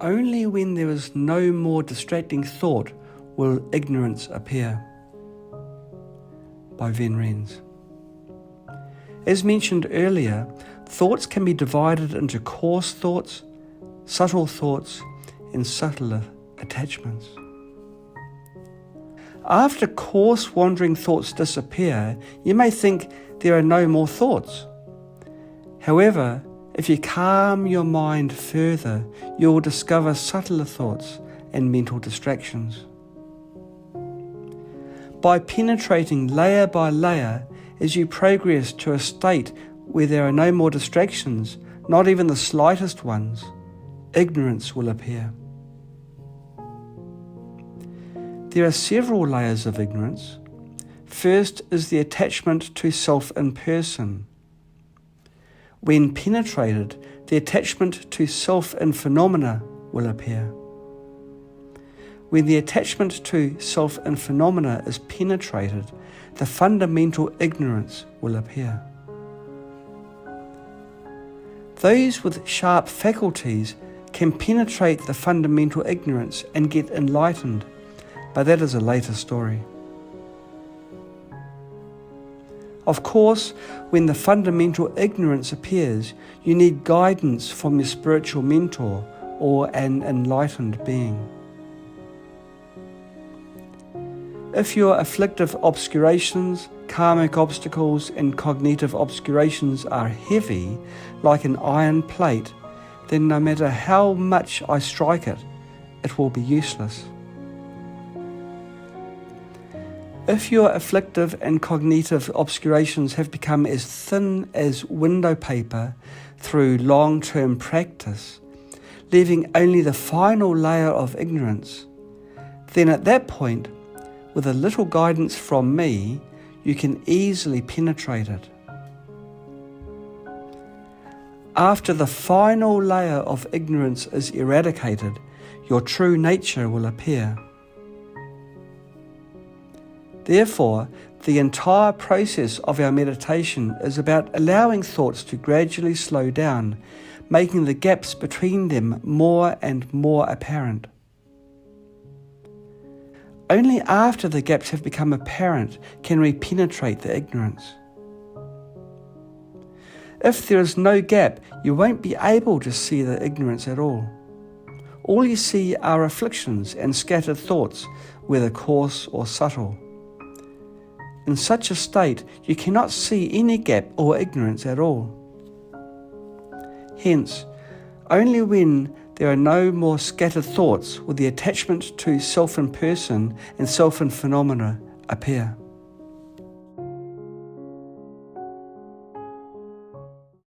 Only when there is no more distracting thought will ignorance appear. By Ven Rens. As mentioned earlier, thoughts can be divided into coarse thoughts, subtle thoughts, and subtler attachments. After coarse wandering thoughts disappear, you may think there are no more thoughts. However, if you calm your mind further, you will discover subtler thoughts and mental distractions. By penetrating layer by layer, as you progress to a state where there are no more distractions, not even the slightest ones, ignorance will appear. There are several layers of ignorance. First is the attachment to self in person. When penetrated, the attachment to self in phenomena will appear. When the attachment to self in phenomena is penetrated, the fundamental ignorance will appear. Those with sharp faculties can penetrate the fundamental ignorance and get enlightened, but that is a later story. Of course, when the fundamental ignorance appears, you need guidance from your spiritual mentor or an enlightened being. If your afflictive obscurations, karmic obstacles, and cognitive obscurations are heavy, like an iron plate, then no matter how much I strike it, it will be useless. If your afflictive and cognitive obscurations have become as thin as window paper through long-term practice, leaving only the final layer of ignorance, then at that point, with a little guidance from me, you can easily penetrate it. After the final layer of ignorance is eradicated, your true nature will appear. Therefore, the entire process of our meditation is about allowing thoughts to gradually slow down, making the gaps between them more and more apparent. Only after the gaps have become apparent can we penetrate the ignorance. If there is no gap, you won't be able to see the ignorance at all. All you see are afflictions and scattered thoughts, whether coarse or subtle. In such a state, you cannot see any gap or ignorance at all. Hence, only when there are no more scattered thoughts will the attachment to self in person and self in phenomena appear.